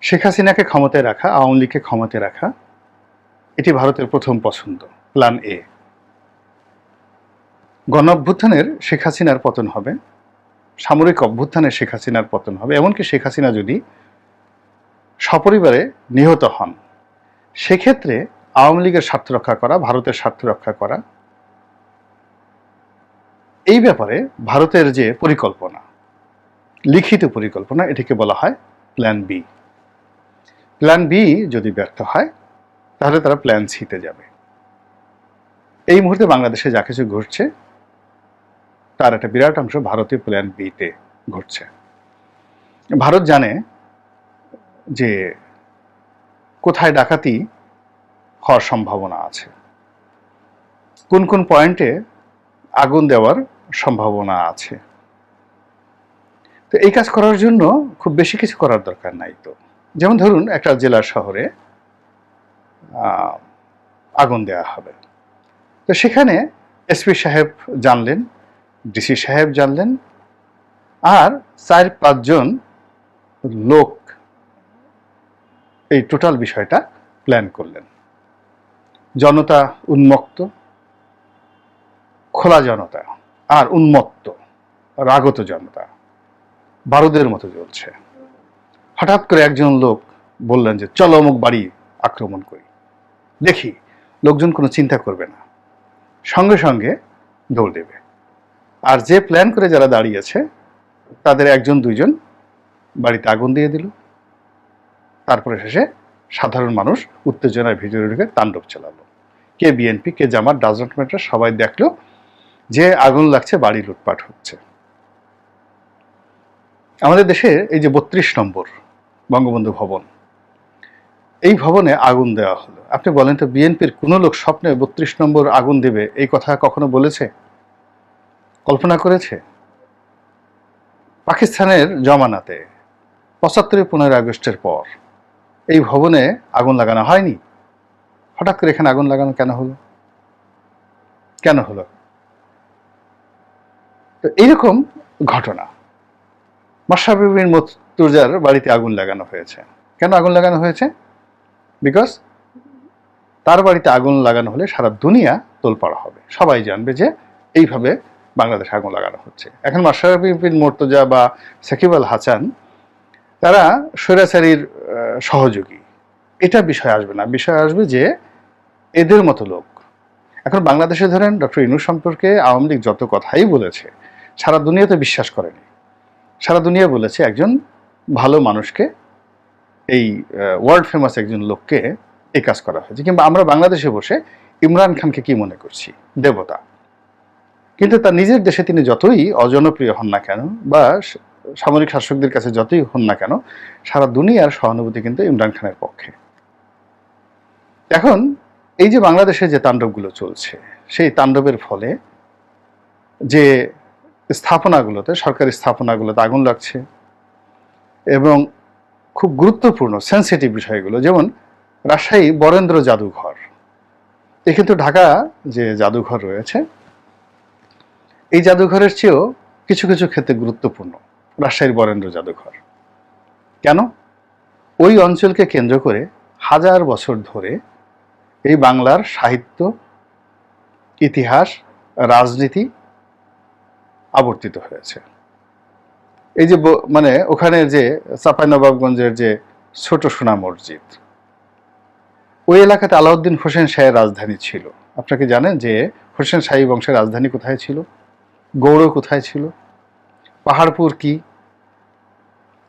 শেখ হাসিনাকে ক্ষমতায় রাখা, আওয়ামী লীগকে ক্ষমতায় রাখা, এটি ভারতের প্রথম পছন্দ, প্ল্যান এ। গণ অভ্যুত্থানের শেখ হাসিনার পতন হবে, সামরিক অভ্যুত্থানের শেখ হাসিনার পতন হবে, এমনকি শেখ হাসিনা যদি সপরিবারে নিহত হন, সেক্ষেত্রে আওয়ামী লীগের স্বার্থ রক্ষা করা, ভারতের স্বার্থ রক্ষা করা, এই ব্যাপারে ভারতের যে পরিকল্পনা, লিখিত পরিকল্পনা, এটিকে বলা হয় প্ল্যান বি। প্ল্যান বি যদি ব্যর্থ হয়, তাহলে তারা প্ল্যান সিতে যাবে। এই মুহূর্তে বাংলাদেশে যা কিছু ঘটছে তার একটা বিরাট অংশ ভারতীয় প্ল্যান বিতে ঘটছে। ভারত জানে যে কোথায় ডাকাতি হওয়ার সম্ভাবনা আছে, কোন কোন পয়েন্টে আগুন দেওয়ার সম্ভাবনা আছে। তো এই কাজ করার জন্য খুব বেশি কিছু করার দরকার নাই। তো যেমন ধরুন, একটা জেলার শহরে আগুন দেওয়া হবে, তো সেখানে এসপি সাহেব জানলেন, ডিসি সাহেব জানলেন, আর 4-5 জন লোক এই টোটাল বিষয়টা প্ল্যান করলেন। জনতা উন্মত্ত, খোলা জনতা আর উন্মত্ত রাগত জনতা বারুদের মতো জ্বলছে। হঠাৎ করে একজন লোক বললেন যে চলো অমুক বাড়ি আক্রমণ করি, দেখি। লোকজন কোনো চিন্তা করবে না, সঙ্গে সঙ্গে দৌড় দেবে। আর যে প্ল্যান করে যারা দাঁড়িয়েছে তাদের 1-2 জন বাড়িতে আগুন দিয়ে দিল। তারপরে শেষে সাধারণ মানুষ উত্তেজনার ভিতরে ঢুকে তাণ্ডব চালালো। কে বিএনপি, কে জামাত, ডাজ নট ম্যাটার, সবাই দেখলো যে আগুন লাগছে, বাড়ি লুটপাট হচ্ছে। আমাদের দেশে এই যে 32 নম্বর বঙ্গবন্ধু ভবন, এই ভবনে আগুন দেওয়া হলো। আপনি বলেন তো, বিএনপির কোনো লোক স্বপ্নে 32 নম্বর আগুন দেবে এই কথা কখনো বলেছে, কল্পনা করেছে? পাকিস্তানের জমানাতে 75-15 আগস্টের পর এই ভবনে আগুন লাগানো হয়নি। হঠাৎ করে এখানে আগুন লাগানো কেন হলো? কেন হলো? তো এইরকম ঘটনা। মাশরাফি বিন মুর্তজার বাড়িতে আগুন লাগানো হয়েছে। কেন আগুন লাগানো হয়েছে? বিকজ তার বাড়িতে আগুন লাগানো হলে সারা দুনিয়া তোলপাড় হবে, সবাই জানবে যে এইভাবে বাংলাদেশে আগুন লাগানো হচ্ছে। এখন মাশরাফি বিন মুর্তজা বা সাকিব আল হাসান তারা স্বৈরাচারীর সহযোগী, এটা বিষয় আসবে না। বিষয় আসবে যে এদের মতো লোক। এখন বাংলাদেশে ধরেন ডক্টর ইউনূস সম্পর্কে আওয়ামী লীগ যত কথাই বলেছে, সারা দুনিয়াতে বিশ্বাস করেনি। সারা দুনিয়া বলেছে একজন ভালো মানুষকে, এই ওয়ার্ল্ড ফেমাস একজন লোককে এই কাজ করা হয়েছে। কিংবা আমরা বাংলাদেশে বসে ইমরান খানকে কি মনে করছি? দেবতা। কিন্তু তার নিজের দেশে তিনি যতই অজনপ্রিয় হন না কেন বা সামরিক শাসকদের কাছে যতই হন না কেন, সারা দুনিয়ার সহানুভূতি কিন্তু ইমরান খানের পক্ষে। এখন এই যে বাংলাদেশে যে তাণ্ডবগুলো চলছে, সেই তাণ্ডবের ফলে যে স্থাপনাগুলোতে, সরকারি স্থাপনাগুলোতে আগুন লাগছে, এবং খুব গুরুত্বপূর্ণ সেন্সিটিভ বিষয়গুলো, যেমন রাজশাহী বরেন্দ্র জাদুঘর, এ কিন্তু ঢাকা যে জাদুঘর রয়েছে, এই জাদুঘরের চেয়েও কিছু কিছু ক্ষেত্রে গুরুত্বপূর্ণ রাজশাহীর বরেন্দ্র জাদুঘর। কেন? ওই অঞ্চলকে কেন্দ্র করে 1000 বছর ধরে এই বাংলার সাহিত্য, ইতিহাস, রাজনীতি আবর্তিত হয়েছে। এই যে মানে ওখানে যে চাঁপাইনবাবগঞ্জের যে ছোট সোনা মসজিদ, ওই এলাকাতে আলাউদ্দিন হোসেন শাহের রাজধানী ছিল। আপনাকে জানেন যে হোসেন শাহী বংশের রাজধানী কোথায় ছিল? গৌড় কোথায় ছিল? পাহাড়পুর কি?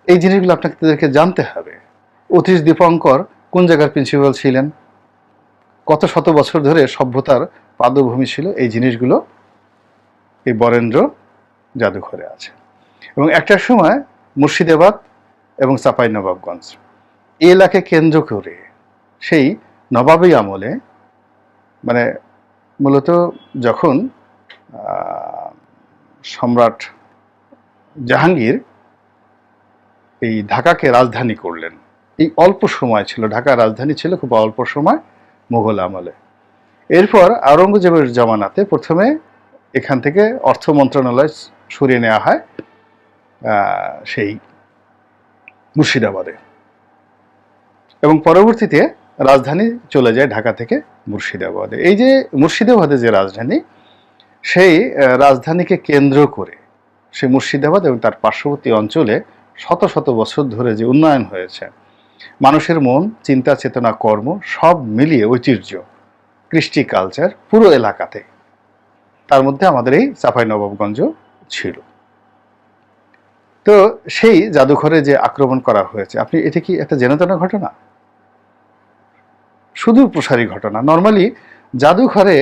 এই জিনিসগুলো আপনাদেরকে জানতে হবে। অতীশ দীপঙ্কর কোন জায়গার প্রিন্সিপাল ছিলেন? কত শত বছর ধরে সভ্যতার পাদভূমি ছিল? এই জিনিসগুলো এই বরেন্দ্র জাদুঘরে আছে। এবং একটার সময় মুর্শিদাবাদ এবং চাঁপাইনবাবগঞ্জ এই এলাকাকে কেন্দ্র করে সেই নবাবী আমলে, মানে মূলত যখন সম্রাট জাহাঙ্গীর এই ঢাকাকে রাজধানী করলেন, এই অল্প সময় ছিল, ঢাকা রাজধানী ছিল খুব অল্প সময় মুঘল আমলে। এরপর আওরঙ্গজেবের জামানাতে প্রথমে এখান থেকে অর্থ মন্ত্রণালয় সরিয়ে নেওয়া হয় সেই মুর্শিদাবাদে। এবং পরবর্তীতে রাজধানী চলে যায় ঢাকা থেকে মুর্শিদাবাদে। এই যে মুর্শিদাবাদে যে রাজধানী, সেই রাজধানীকে কেন্দ্র করে সেই মুর্শিদাবাদ এবং তার পার্শ্ববর্তী অঞ্চলে শত শত বছর ধরে যে উন্নয়ন হয়েছে, মানুষের মন, চিন্তা, চেতনা, কর্ম সব মিলিয়ে ঐতিহ্য, কৃষ্টি, কালচার পুরো এলাকাতে, তার মধ্যে আমাদের এই চাঁপাইনবাবগঞ্জ ছিল। তো সেই জাদুঘরে যে আক্রমণ করা হয়েছে, আপনি এটা কি একটা যেনতেন ঘটনা? সুদূর প্রসারী ঘটনা। নর্মালি জাদুঘরে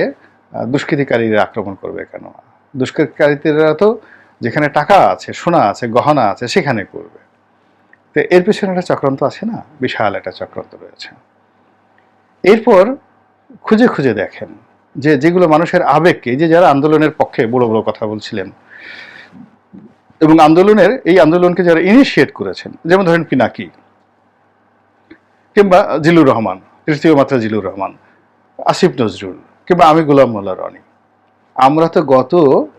দুষ্কৃতিকারীরা আক্রমণ করবে কেন? দুষ্কৃতিকারীরা তো যেখানে টাকা আছে, সোনা আছে, গহনা আছে, সেখানে করবে। তো এর পেছনে একটা চক্রান্ত আছে না, বিশাল একটা চক্রান্ত রয়েছে। এরপর খুঁজে খুঁজে দেখেন যে যেগুলো মানুষের আবেগকে, যে যারা আন্দোলনের পক্ষে বড় বড় কথা বলছিলেন এবং এই আন্দোলনকে যারা ইনিশিয়েট করেছেন, যেমন ধরেন পিনাকি কিংবা জিলুর রহমান, তৃতীয় মাত্রা জিলুর রহমান, আসিফ নজরুল কিংবা আমি গোলাম মোল্লা রনি, আমরা তো গত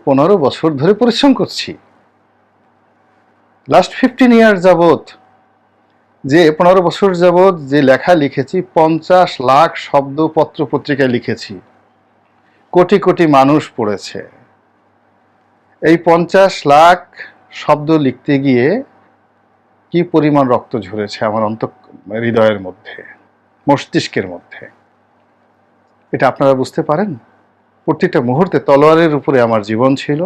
15 বছর ধরে পরিশ্রম করছি। লাস্ট 15 ইয়ার্স যাবৎ, যে 15 বছর যাবৎ যে লেখা লিখেছি, 50 লাখ শব্দ পত্র পত্রিকায় লিখেছি, কোটি কোটি মানুষ পড়েছে। এই 50 লাখ শব্দ লিখতে গিয়ে কি পরিমাণ রক্ত ঝরেছে আমার হৃদয়ের মধ্যে, মস্তিষ্কের মধ্যে, এটা আপনারা বুঝতে পারেন? প্রত্যেকটা মুহূর্তে তলোয়ারের উপরে আমার জীবন ছিল।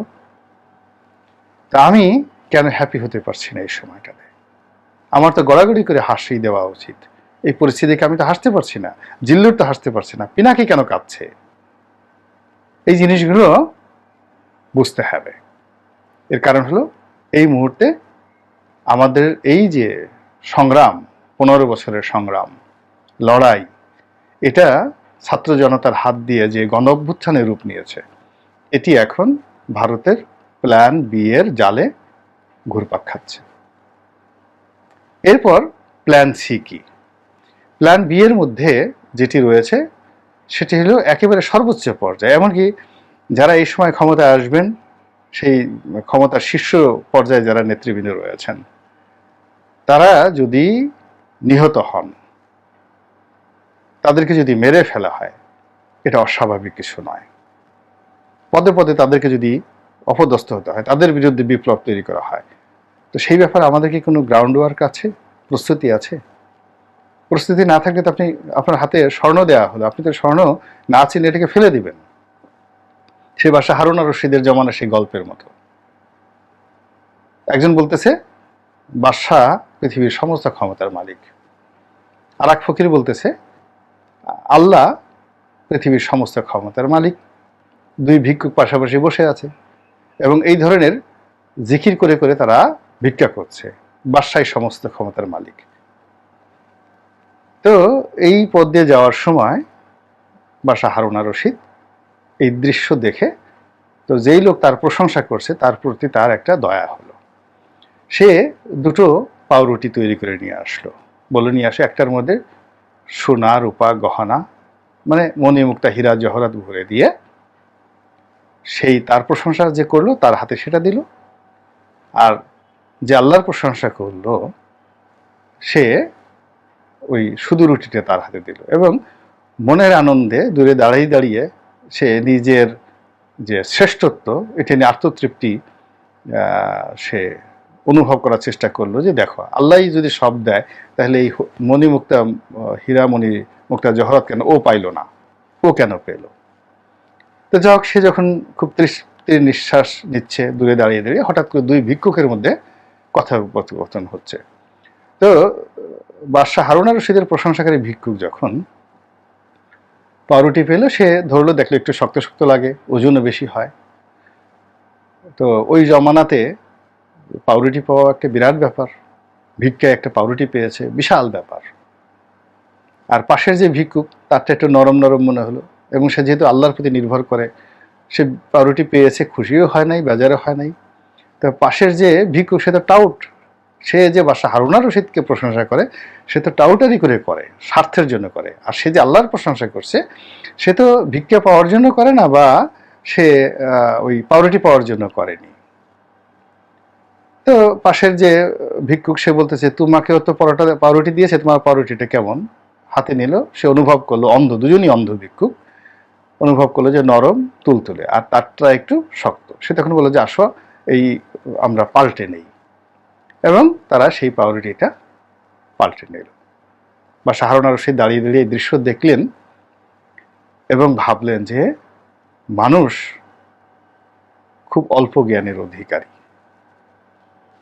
তা আমি কেন হ্যাপি হতে পারছি না এই সময়টাতে? আমার তো গড়াগড়ি করে হাসি দেওয়া উচিত। এই পরিস্থিতিকে আমি তো হাসতে পারছি না, জিল্লুর তো হাসতে পারছি না, পিনাকি কেন কাঁদছে? এই জিনিসগুলো বুঝতে হবে। এর কারণ হলো এই মুহূর্তে আমাদের এই যে সংগ্রাম, 15 বছরের সংগ্রাম, লড়াই, এটা ছাত্র জনতার হাত দিয়ে যে গণ অভ্যুত্থানের রূপ নিয়েছে, এটি এখন ভারতের প্ল্যান বি এর জালে ঘুরপাক খাচ্ছে। এরপর প্ল্যান সি কি? প্ল্যান বি এর মধ্যে যেটি রয়েছে সেটি হলো একেবারে সর্বোচ্চ পর্যায়ে। এমনকি যারা এই সময় ক্ষমতায় আসবেন, সেই ক্ষমতার শীর্ষ পর্যায়ে যারা নেতৃবৃন্দ রয়েছেন, তারা যদি নিহত হন, তাদেরকে যদি মেরে ফেলা হয়, এটা অস্বাভাবিক কিছু নয়। পদে পদে তাদেরকে যদি অপদস্থ হতে হয়, তাদের বিরুদ্ধে বিপ্লব তৈরি করা হয়, তো সেই ব্যাপারে আমাদের কি কোনো গ্রাউন্ড ওয়ার্ক আছে, প্রস্তুতি আছে? প্রস্তুতি না থাকলে তো আপনার হাতে স্বর্ণ দেওয়া হলো, আপনি তো স্বর্ণ না চিনে এটাকে ফেলে দিবেন। সে বাদশাহ হারুন আর রশিদের জমানা সেই গল্পের মতো। একজন বলতেছে বাদশাহ পৃথিবীর সমস্ত ক্ষমতার মালিক, আর এক ফকির বলতেছে আল্লাহ পৃথিবীর সমস্ত ক্ষমতার মালিক। দুই ভিক্ষুক পাশাপাশি বসে আছে এবং এই ধরনের জিকির করে করে তারা ভিক্ষা করছে, বাদশাহ সমস্ত ক্ষমতার মালিক। তো এই পথ দিয়ে যাওয়ার সময় বাদশাহ হারুন আর রশিদ এই দৃশ্য দেখে, তো যেই লোক তার প্রশংসা করছে তার প্রতি তার একটা দয়া হলো। সে দুটো পাউরুটি তৈরি করে নিয়ে আসলো, বলে নিয়ে আসে একটার মধ্যে সোনা, রূপা, গহনা, মানে মণিমুক্তা, হীরা জহরাত ভরে দিয়ে সেই তার প্রশংসা যে করলো তার হাতে সেটা দিল, আর যে আল্লাহর প্রশংসা করলো সে ওই শুধু রুটিটা তার হাতে দিল। এবং মনের আনন্দে দূরে দাঁড়িয়ে দাঁড়িয়ে সে নিজের যে শ্রেষ্ঠত্ব, এটা নিয়ে আত্মতৃপ্তি সে অনুভব করার চেষ্টা করলো, যে দেখো আল্লাহই যদি সব দেয়, তাহলে এই মণিমুক্তা, হীরা মণি মুক্তা জহরত কেন ও পাইল না, ও কেন পেল? তো যাই হোক, সে যখন খুব তৃপ্তির নিঃশ্বাস নিচ্ছে দূরে দাঁড়িয়ে দাঁড়িয়ে, হঠাৎ করে দুই ভিক্ষুকের মধ্যে কথোপকথন হচ্ছে। তো বাদশাহ হারুন আর রশিদের প্রশংসাকারী ভিক্ষুক যখন পাউরুটি পেল, সে ধরলো, দেখলো একটু শক্ত শক্ত লাগে, ওজনও বেশি হয়। তো ওই জমানাতে পাউরুটি পাওয়া একটা বিরাট ব্যাপার, ভিক্ষায় একটা পাউরুটি পেয়েছে, বিশাল ব্যাপার। আর পাশের যে ভিক্ষুক, তারটা একটু নরম নরম মনে হলো, এবং সে যেহেতু আল্লাহর প্রতি নির্ভর করে, সে পাউরুটি পেয়েছে, খুশিও হয় নাই, বেজারও হয় নাই। তো পাশের যে ভিক্ষুক, সে তো টাউট, সে যে বাদশাহ হারুন আর রশিদকে প্রশংসা করে, সে তো টাউটারি করে, স্বার্থের জন্য করে। আর সে যে আল্লাহর প্রশংসা করছে, সে তো ভিক্ষা পাওয়ার জন্য করে না, বা সে ওই পাউরুটি পাওয়ার জন্য করেনি। তো পাশের যে ভিক্ষুক সে বলতেছে, তোমাকেও তো পরোটা পাউরুটি দিয়েছে, তোমার পাউরুটিটা কেমন? হাতে নিল, সে অনুভব করলো, অন্ধ, দুজনই অন্ধ ভিক্ষুক, অনুভব করলো যে নরম তুলতুলে, আর তারটা একটু শক্ত। সে তখন বললো যে আসো, এই আমরা পাল্টে নেই, এবং তারা সেই পাউরুটিটা পাল্টে নিল। বা হারুন আর রশিদ দাঁড়িয়ে দাঁড়িয়ে এই দৃশ্য দেখলেন এবং ভাবলেন যে মানুষ খুব অল্প জ্ঞানের অধিকারী।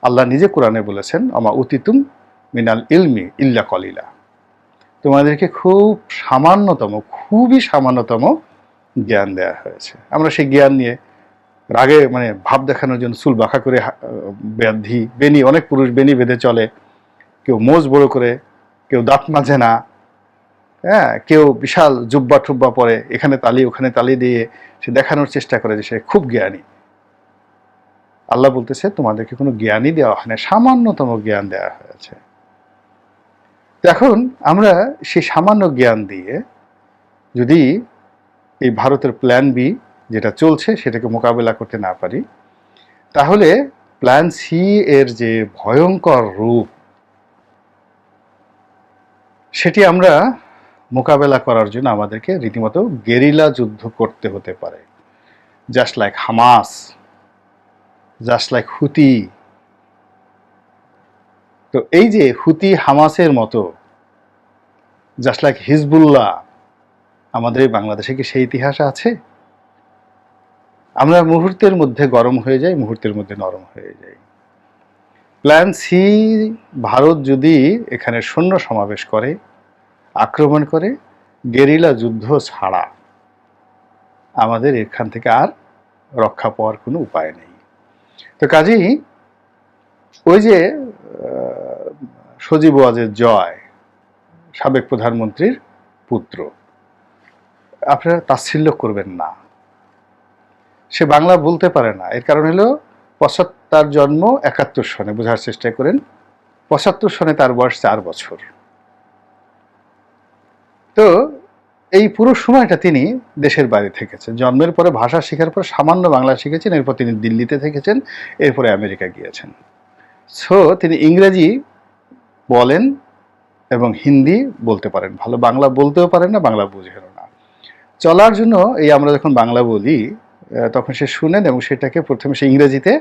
আল্লাহ নিজে কোরআনে বলেছেন, আমা উতিতুম মিনাল ইলমি ইল্লা কলিলা, তোমাদেরকে খুব সামান্যতম, খুবই সামান্যতম জ্ঞান দেয়া হয়েছে। আমরা সেই জ্ঞান নিয়ে রাগে মানে ভাব দেখানোর জন্য চুল বাঁকা করে বেনি, অনেক পুরুষ বেনি বেঁধে চলে, কেউ মোজ বড় করে, কেউ দাঁত মাজে না, হ্যাঁ, কেউ বিশাল জুব্বা টুব্বা পরে, এখানে তালি ওখানে তালি দিয়ে সে দেখানোর চেষ্টা করে যে সে খুব জ্ঞানী। আল্লাহ বলতেছে তোমাদেরকে কোনো জ্ঞানই দেওয়া হয় না, সামান্যতম জ্ঞান দেওয়া হয়েছে। এখন আমরা সেই সামান্য জ্ঞান দিয়ে যদি এই ভারতের প্ল্যান বি যেটা চলছে সেটাকে মোকাবেলা করতে না পারি, তাহলে প্ল্যান সি এর যে ভয়ঙ্কর রূপ, সেটি আমরা মোকাবেলা করার জন্য আমাদেরকে রীতিমতো গেরিলা যুদ্ধ করতে হতে পারে, just like Hamas, just like Houthi. তো এই যে হুতি হামাসের মতো, জাস্ট লাইক হিজবুল্লাহ, আমাদের বাংলাদেশে কি সেই ইতিহাস আছে? আমরা মুহূর্তের মধ্যে গরম হয়ে যাই, মুহূর্তের মধ্যে নরম হয়ে যাই। প্ল্যান সি, ভারত যদি এখানে সৈন্য সমাবেশ করে, আক্রমণ করে, গেরিলা যুদ্ধ ছাড়া আমাদের এখান থেকে আর রক্ষা পাওয়ার কোনো উপায় নেই। তো কাজেই ওই যে সজীব ওয়াজেদ জয়, সাবেক প্রধানমন্ত্রীর পুত্র, আপনারা তাচ্ছিল্য করবেন না। সে বাংলা বলতে পারে না, এর কারণ হলো তার জন্ম ৭১ সনে, বোঝার চেষ্টা করেন, ৭৫ সনে তার বয়স ৪ বছর। তো এই পুরো সময়টা তিনি দেশের বাইরে থেকেছেন। জন্মের পরে ভাষা শেখার পর সামান্য বাংলা শিখেছেন, এরপর তিনি দিল্লিতে থেকেছেন, এরপরে আমেরিকা গিয়েছেন। সো তিনি ইংরেজি বলেন এবং হিন্দি বলতে পারেন ভালো, বাংলা বলতেও পারেন না, বাংলা বুঝেন না। চলার জন্য এই আমরা যখন বাংলা বলি তখন সে শুনেন এবং সেটাকে প্রথমে সে ইংরেজিতে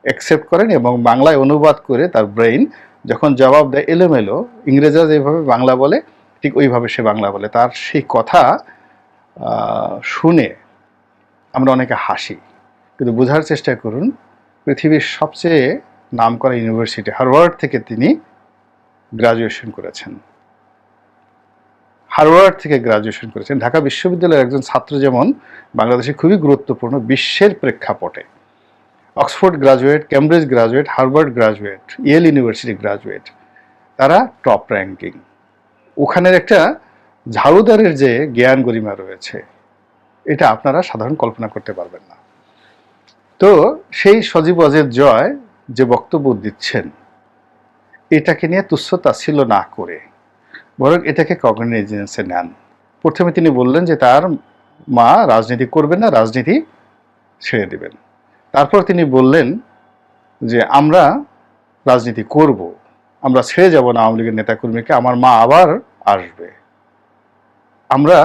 অ্যাকসেপ্ট করেন এবং বাংলায় অনুবাদ করে তার ব্রেইন যখন জবাব দেয় এলোমেলো, ইংরেজরা যেভাবে বাংলা বলে ঠিক ওইভাবে সে বাংলা বলে। তার সেই কথা শুনে আমরা অনেকে হাসি, কিন্তু বোঝার চেষ্টা করুন, পৃথিবীর সবচেয়ে নামকরা ইউনিভার্সিটি হার্ভার্ড থেকে তিনি গ্রাজুয়েশন করেছেন। হার্ভার্ড থেকে গ্রাজুয়েশন করেছেন। ঢাকা বিশ্ববিদ্যালয়ের একজন ছাত্র যেমন বাংলাদেশে খুবই গুরুত্বপূর্ণ বিশ্বের প্রেক্ষাপটে, Oxford graduate, Cambridge graduate, Harvard graduate, Yale university graduate, তারা টপ র্যাঙ্কিং। ওখানের একটা ঝাড়ুদারের যে জ্ঞান গরিমা রয়েছে, এটা আপনারা সাধারণ কল্পনা করতে পারবেন না। তো সেই সজীব ওয়াজেদ জয় যে বক্তব্য দিচ্ছেন, এটাকে নিয়ে তুচ্ছ তাচ্ছিল্য না করে বরং এটাকে কগনিজেন্সে নেন। প্রথমে তিনি বললেন যে তার মা রাজনীতি করবেন না, রাজনীতি ছেড়ে দেবেন। তারপর তিনি বললেন যে আমরা রাজনীতি করব, আমরা ছেড়ে যাব না আওয়ামী লীগের নেতাকর্মীকে, আমার মা আবার আসবে, আমরা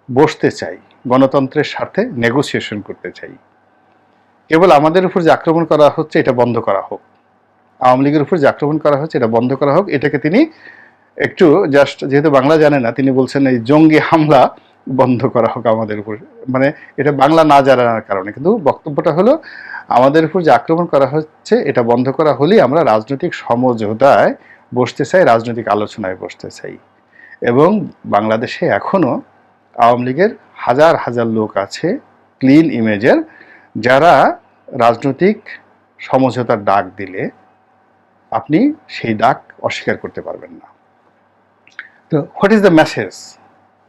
বসতে চাই, গণতন্ত্রের স্বার্থে নেগোসিয়েশন করতে চাই, কেবল আমাদের উপর যে আক্রমণ করা হচ্ছে এটা বন্ধ করা হোক, আওয়ামী লীগের উপর যে আক্রমণ করা হচ্ছে এটা বন্ধ করা হোক। এটাকে তিনি একটু জাস্ট, যেহেতু বাংলা জানে না, তিনি বলছেন এই জঙ্গি হামলা বন্ধ করা হোক আমাদের উপর, মানে এটা বাংলা না জানার কারণে, কিন্তু বক্তব্যটা হলো আমাদের উপর যে আক্রমণ করা হচ্ছে এটা বন্ধ করা হলেই আমরা রাজনৈতিক সমঝোতায় বসতে চাই, রাজনৈতিক আলোচনায় বসতে চাই। এবং বাংলাদেশে এখনো আওয়ামী লীগের হাজার হাজার লোক আছে ক্লিন ইমেজের, যারা রাজনৈতিক সমঝোতার ডাক দিলে আপনি সেই ডাক অস্বীকার করতে পারবেন না। তো হোয়াট ইজ দ্য মেসেজ?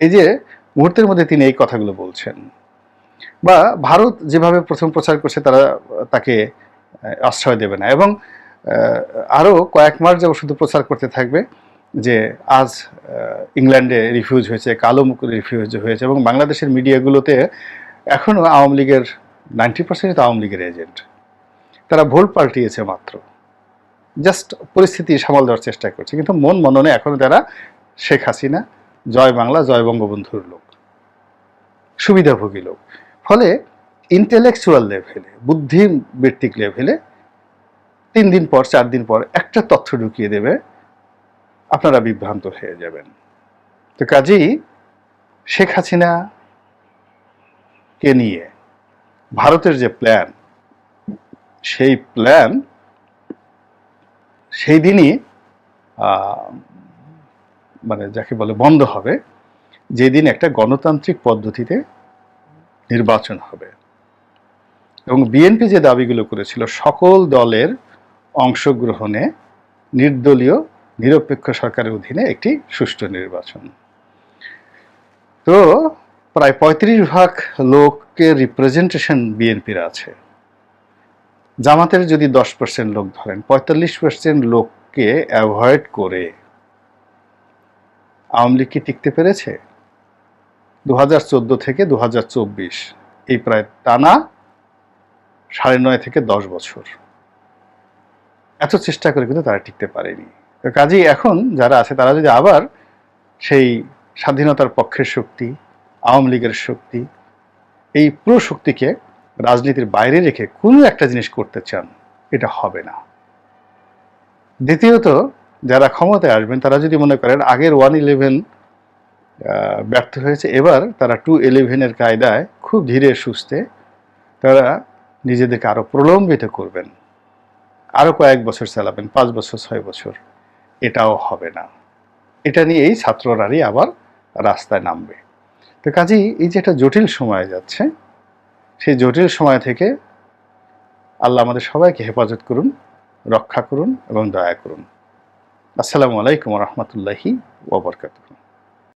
এই যে মুহূর্তের মধ্যে তিনি এই কথাগুলো বলছেন, বা ভারত যেভাবে প্রথম প্রচার করছে তারা তাকে আশ্রয় দেবে না, এবং আরও কয়েক মাস যাবত শুধু প্রচার করতে থাকবে যে আজ ইংল্যান্ডে রিফিউজ হয়েছে, কালো মুখ রিফিউজ হয়েছে, এবং বাংলাদেশের মিডিয়াগুলোতে এখনও আওয়ামী লীগের 90% আওয়ামী লীগের এজেন্ট, তারা ভোট পাল্টিয়েছে মাত্র। জাস্ট পরিস্থিতি সামাল দেওয়ার চেষ্টা করছে, কিন্তু মন মননে এখনো তারা শেখ হাসিনা, জয় বাংলা, জয় বঙ্গবন্ধুর লোক, সুবিধাভোগী লোক। ফলে ইন্টেলেকচুয়াল লেভেলে, বুদ্ধিবৃত্তিক লেভেলে 3 দিন পর 4 দিন পর একটা তথ্য ঢুকিয়ে দেবে, আপনারা বিভ্রান্ত হয়ে যাবেন। তো কাজেই শেখ হাসিনা কে নিয়ে ভারতের যে প্ল্যান, সেই প্ল্যান সেই দিনই মানে যাকে বলে বন্ধ হবে, যেদিন একটা গণতান্ত্রিক পদ্ধতিতে নির্বাচন হবে। এবং বিএনপি যে দাবিগুলো করেছিল সকল দলের অংশগ্রহণে নির্দলীয় নিরপেক্ষ সরকারের অধীনে একটি সুষ্ঠু নির্বাচন, তো প্রায় 35% লোকের রিপ্রেজেন্টেশন বিএনপির আছে। জামাতের যদি 10% লোক ধরেন, 45% লোককে অ্যাভয়েড করে আওয়ামী লীগ কি টিকতে পেরেছে? 2014 থেকে 2024 এই প্রায় টানা 9.5 থেকে 10 বছর এত চেষ্টা করে কিন্তু তারা টিকতে পারেনি। তো কাজেই এখন যারা আছে তারা যদি আবার সেই স্বাধীনতার পক্ষের শক্তি, আওয়ামী লীগের শক্তি, এই পুরো শক্তিকে রাজনীতির বাইরে রেখে কোনো একটা জিনিস করতে চান, এটা হবে না। দ্বিতীয়ত, যারা ক্ষমতায় আসবেন তারা যদি মনে করেন আগের 1-11 ব্যর্থ হয়েছে, এবার তারা 2-11 কায়দায় খুব ধীরে সুস্থে তারা নিজেদেরকে আরো প্রলম্বিত করবেন, আরো কয়েক বছর চালাবেন, 5 বছর 6 বছর, এটাও হবে না। এটা নিয়েই ছাত্ররাই আবার রাস্তায় নামবে। তো কাজেই এই যে একটা জটিল সময় যাচ্ছে, সেই জটিল সময় থেকে আল্লাহ আমাদের সবাইকে হেফাজত করুন, রক্ষা করুন এবং দয়া করুন। আসসালামু আলাইকুম ওয়া রাহমাতুল্লাহি ওয়া বারাকাতুহু।